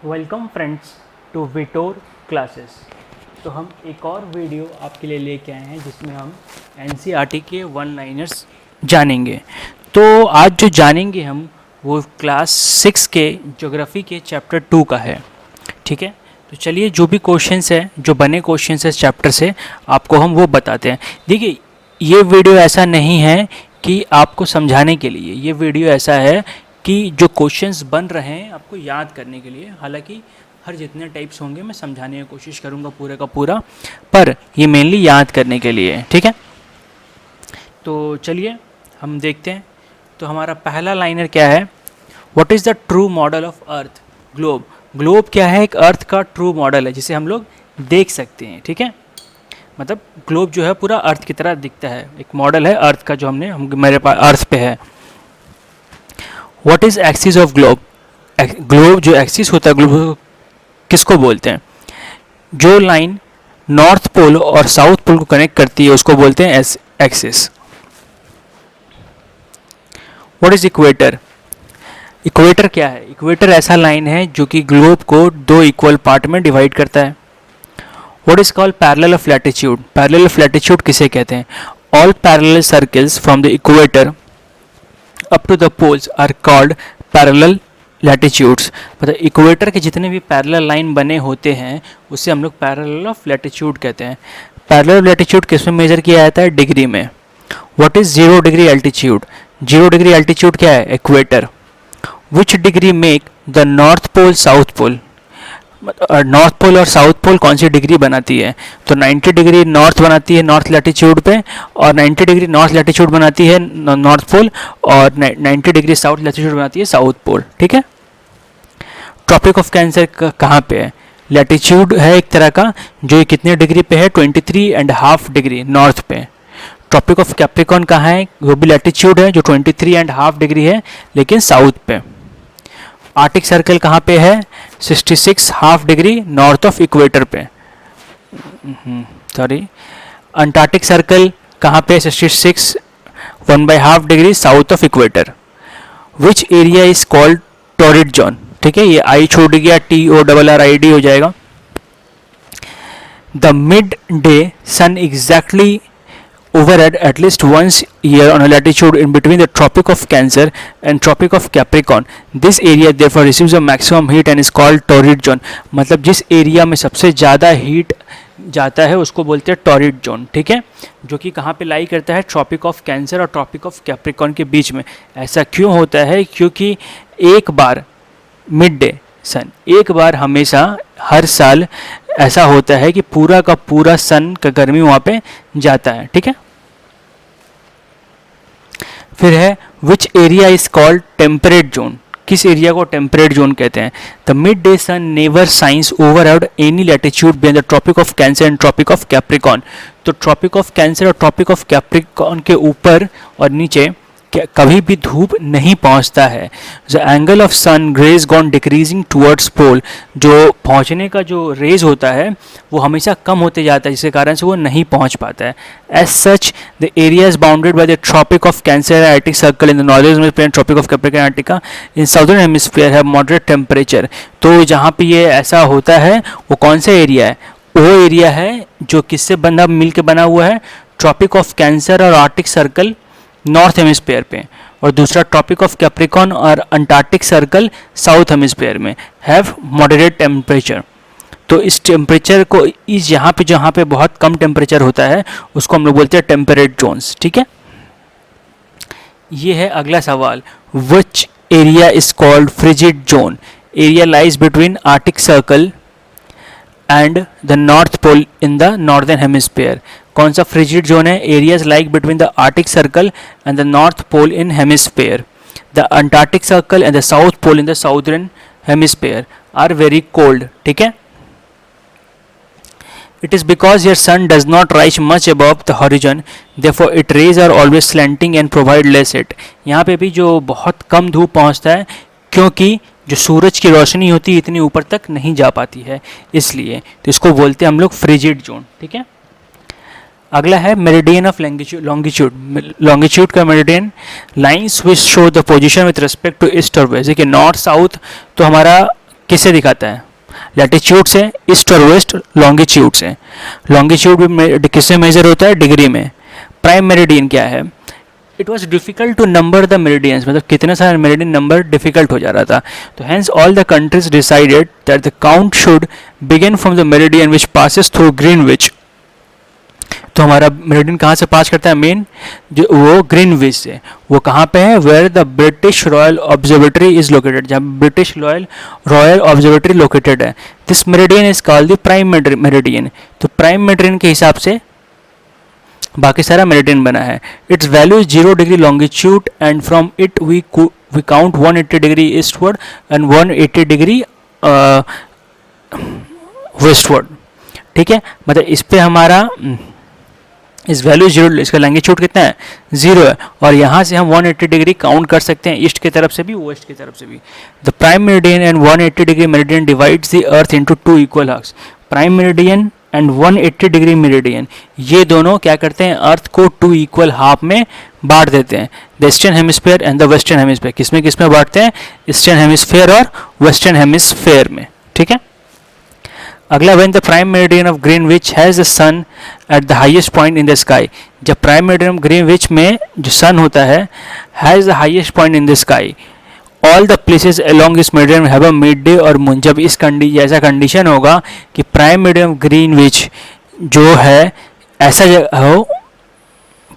Welcome friends to विटोर classes. तो हम एक और वीडियो आपके लिए लेके आए हैं जिसमें हम एनसीईआरटी के वन लाइनर्स जानेंगे। तो आज जो जानेंगे हम वो क्लास 6 के ज्योग्राफी के चैप्टर 2 का है। ठीक है, तो चलिए जो भी क्वेश्चंस है, जो बने क्वेश्चंस है चैप्टर से, आपको हम वो बताते हैं। देखिए, ये वीडियो ऐसा नहीं है कि आपको समझाने के लिए, ये वीडियो ऐसा है कि जो क्वेश्चंस बन रहे हैं आपको याद करने के लिए। हालांकि हर जितने टाइप्स होंगे मैं समझाने की कोशिश करूंगा पूरे का पूरा, पर ये मेनली याद करने के लिए है। ठीक है, तो चलिए हम देखते हैं। तो हमारा पहला लाइनर क्या है? What is the true model of earth? Globe. Globe क्या है? एक अर्थ का ट्रू मॉडल है जिसे हम लोग देख सकते हैं। ठीक है, मतलब ग्लोब जो है पूरा अर्थ की तरह दिखता है, एक मॉडल है अर्थ का जो मेरे पास अर्थ पे है। What is axis of globe? Globe जो एक्सिस होता है ग्लोब किसको बोलते हैं? जो लाइन नॉर्थ पोल और साउथ पोल को कनेक्ट करती है उसको बोलते हैं axis. What is equator? Equator क्या है? इक्वेटर ऐसा लाइन है जो कि ग्लोब को दो इक्वल पार्ट में डिवाइड करता है। What is called parallel of latitude? Parallel of latitude किसे कहते हैं? All parallel circles from the equator up to the poles are called parallel latitudes. मतलब इक्वेटर के जितने भी पैरेलल लाइन बने होते हैं उसे हम लोग पैरेलल ऑफ लैटिट्यूड कहते हैं। पैरेलल ऑफ लैटिट्यूड किस में मेजर किया जाता है? डिग्री में। What is 0 degree altitude? 0 degree altitude क्या है? Equator. Which degree make the north pole south pole? North pole और साउथ पोल कौन सी डिग्री बनाती है? तो 90 डिग्री नॉर्थ बनाती है नॉर्थ लैटिट्यूड पे, और 90 डिग्री नॉर्थ लैटिट्यूड बनाती है नॉर्थ पोल, और 90 डिग्री साउथ लैटिट्यूड बनाती है साउथ पोल। ठीक है, ट्रॉपिक ऑफ कैंसर कहाँ पे है? लैटिट्यूड है एक तरह का, जो ये कितने डिग्री पे है? 23.5 डिग्री नॉर्थ पे। ट्रॉपिक ऑफ कैप्रिकॉर्न कहाँ है? वो भी लैटिट्यूड है जो 23.5 डिग्री है लेकिन साउथ पे। आर्टिक सर्कल कहाँ पे है? 66.5 डिग्री नॉर्थ ऑफ इक्वेटर पे। सॉरी, अंटार्कटिक सर्कल कहाँ पे? 66 1/2 degree south of equator. Which area is called torrid zone? ठीक है, ये आई छोड़ गया, TORRID हो जाएगा। The mid day sun exactly overhead at least once year on a latitude in between the Tropic of Cancer and Tropic of Capricorn. This area therefore receives a maximum heat and is called torrid zone. मतलब जिस area में सबसे ज़्यादा heat जाता है उसको बोलते हैं टॉरिड जोन। ठीक है, जो कि कहाँ पे लाई करता है? ट्रॉपिक ऑफ कैंसर और ट्रॉपिक ऑफ कैप्रिकॉर्न के बीच में। ऐसा क्यों होता है? क्योंकि एक बार मिड डे सन, एक बार हमेशा हर साल ऐसा होता है कि पूरा का पूरा सन का गर्मी वहाँ पे जाता है। ठीक है, फिर है which area is called temperate zone? किस एरिया को टेम्परेट जोन कहते हैं? The mid day sun never shines overhead any latitude beyond the tropic of cancer and tropic of capricorn. तो ट्रॉपिक ऑफ कैंसर और ट्रॉपिक ऑफ कैप्रिकॉर्न के ऊपर और नीचे कभी भी धूप नहीं पहुंचता है। The angle of sun rays gone decreasing towards pole, जो पहुंचने का जो रेज होता है वो हमेशा कम होते जाता है, जिसके कारण से वो नहीं पहुंच पाता है। As such the area is bounded by the tropic of cancer arctic circle in the northern hemisphere, tropic of capricorn antarctic in southern hemisphere have moderate temperature. तो जहाँ पे ये ऐसा होता है वो कौन सा एरिया है? वो एरिया है जो किससे बना मिल के बना हुआ है? ट्रॉपिक ऑफ कैंसर और आर्टिक सर्कल नॉर्थ हेमिस्फीयर पे, और दूसरा ट्रॉपिक ऑफ कैप्रिकॉर्न और अंटार्कटिक सर्कल साउथ हेमिस्फीयर में हैव मॉडरेट टेम्परेचर। तो इस टेम्परेचर को, इस जहाँ पे बहुत कम टेम्परेचर होता है उसको हम लोग बोलते हैं टेम्परेट जोन्स। ठीक है, ये है अगला सवाल। Which area is called frigid zone? Area lies between arctic circle and the north pole in the northern hemisphere. कौन सा फ्रिजिड जोन है? Areas like between the arctic circle and the north pole in hemisphere. The antarctic circle and the south pole in the southern hemisphere are very cold. ठीक है, it is because your sun does not rise much above the horizon, therefore its rays are always slanting and provide less heat. यहाँ पे भी जो बहुत कम धूप पहुँचता है क्योंकि जो सूरज की रोशनी होती है इतनी ऊपर तक नहीं जा पाती है, इसलिए तो इसको बोलते हैं हम लोग फ्रिजिड जोन। ठीक है, अगला है मेरिडियन ऑफ लॉन्गिट्यूड। लॉन्गिट्यूड का meridian lines which show the position with respect to east और वेस्ट। देखिए नॉर्थ साउथ तो हमारा किससे दिखाता है? लैटिट्यूड से, ईस्ट और वेस्ट लॉन्गिट्यूड से। लॉन्गिट्यूड भी किससे मेजर होता है? डिग्री में। प्राइम मेरिडियन क्या है? It was difficult to number the meridians, मतलब कितने सारे मेरिडियन नंबर डिफिकल्ट हो जा रहा था। तो hence all the countries decided that the count should begin from the meridian which passes through Greenwich. तो हमारा मेरिडियन कहाँ से पास करता है? मेन जो वो ग्रीनविच से। वो कहाँ पे है? Where the British royal observatory is located, जहाँ ब्रिटिश रॉयल ऑब्जर्वेटरी लोकेटेड है। This meridian is called the prime meridian. तो प्राइम मेरिडियन के हिसाब से बाकी सारा मेरिडियन बना है। Its value is 0 degree longitude and from it we count 180 degree eastward and 180 degree westward. ठीक है, मतलब इस पे हमारा इस वैल्यू 0, इसका लॉन्गिट्यूड कितना है? 0 है। और यहाँ से हम 180 डिग्री काउंट कर सकते हैं, ईस्ट की तरफ से भी वेस्ट की तरफ से भी। The prime meridian and 180 degree meridian divides the earth into 2 equal halves. Prime meridian and 180 degree meridian, ये दोनों क्या करते हैं? अर्थ को 2 इक्वल हाफ में बांट देते हैं। The eastern hemisphere and the western hemisphere, किसमें बांटते हैं? ईस्टर्न हेमिस्फीयर और वेस्टर्न हेमिस्फीयर में। ठीक है, अगला, when the prime meridian of Greenwich has the sun at the highest point in the sky. जब प्राइम मेरिडियन ऑफ ग्रीनविच में जो सन होता है has the highest point in the sky, all the places along this meridian have a mid day और noon. जब इस ऐसा condition होगा कि प्राइम मेरिडियन ऑफ ग्रीनविच जो है ऐसा जगह हो,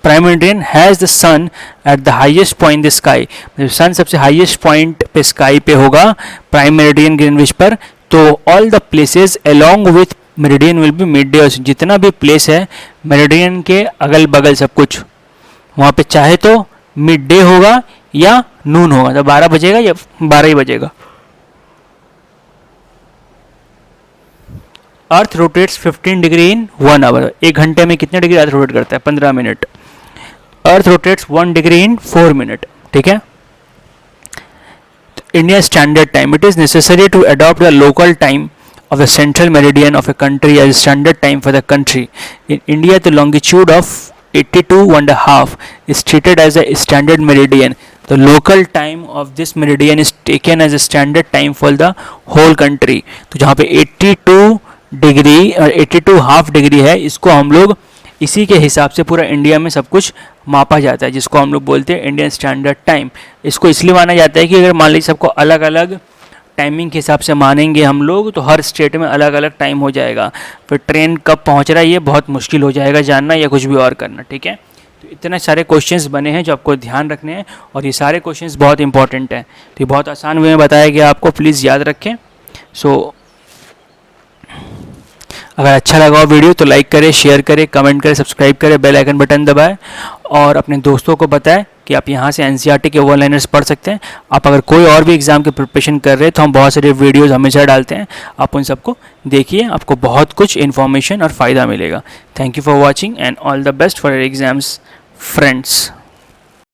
prime meridian has the sun at the highest point the sky, sun सबसे हाईएस्ट पॉइंट पे स्काई पे होगा प्राइम मेरिडियन ग्रीनविच पर, तो all the places along with meridian will be mid day. जितना भी प्लेस है मेरिडियन के अगल बगल सब कुछ, वहाँ पे चाहे तो मिड डे होगा या नून होगा, तो 12 बजेगा या 12 ही बजेगा। Earth rotates 15 degree in 1 hour. 1 घंटे में कितने डिग्री अर्थ रोटेट करता है? 15 minute. Earth rotates 1 degree in 4 minute. ठीक है, India standard time, it is necessary to adopt the local time of the central meridian of a country as standard time for the country. In India, the longitude of 82.5 is treated as a standard meridian. The local time of this meridian is taken as a standard time for the whole country. तो जहाँ पे 82 degree और 82.5 degree है, इसको हम लोग इसी के हिसाब से पूरा इंडिया में सब कुछ मापा जाता है, जिसको हम लोग बोलते हैं इंडियन स्टैंडर्ड टाइम। इसको इसलिए माना जाता है कि अगर मान लीजिए सबको अलग अलग टाइमिंग के हिसाब से मानेंगे हम लोग, तो हर स्टेट में अलग अलग टाइम हो जाएगा, फिर ट्रेन कब पहुंच रहा है ये बहुत मुश्किल हो जाएगा जानना या कुछ भी और करना। ठीक है, तो इतने सारे क्वेश्चंस बने हैं जो आपको ध्यान रखने हैं, और ये सारे क्वेश्चंस बहुत इंपॉर्टेंट हैं। तो ये बहुत आसान वे में बताया गया आपको, प्लीज़ याद रखें। सो अगर अच्छा लगा हो वीडियो तो लाइक करें, शेयर करें, कमेंट करें, सब्सक्राइब करें, बेल आइकन बटन दबाएं और अपने दोस्तों को बताएं कि आप यहाँ से एनसीईआरटी के वन लाइनर्स पढ़ सकते हैं। आप अगर कोई और भी एग्ज़ाम की प्रिपरेशन कर रहे हैं तो हम बहुत सारे वीडियोज़ हमेशा डालते हैं, आप उन सबको देखिए, आपको बहुत कुछ इन्फॉर्मेशन और फ़ायदा मिलेगा। Thank you for watching and all the best for your exams friends.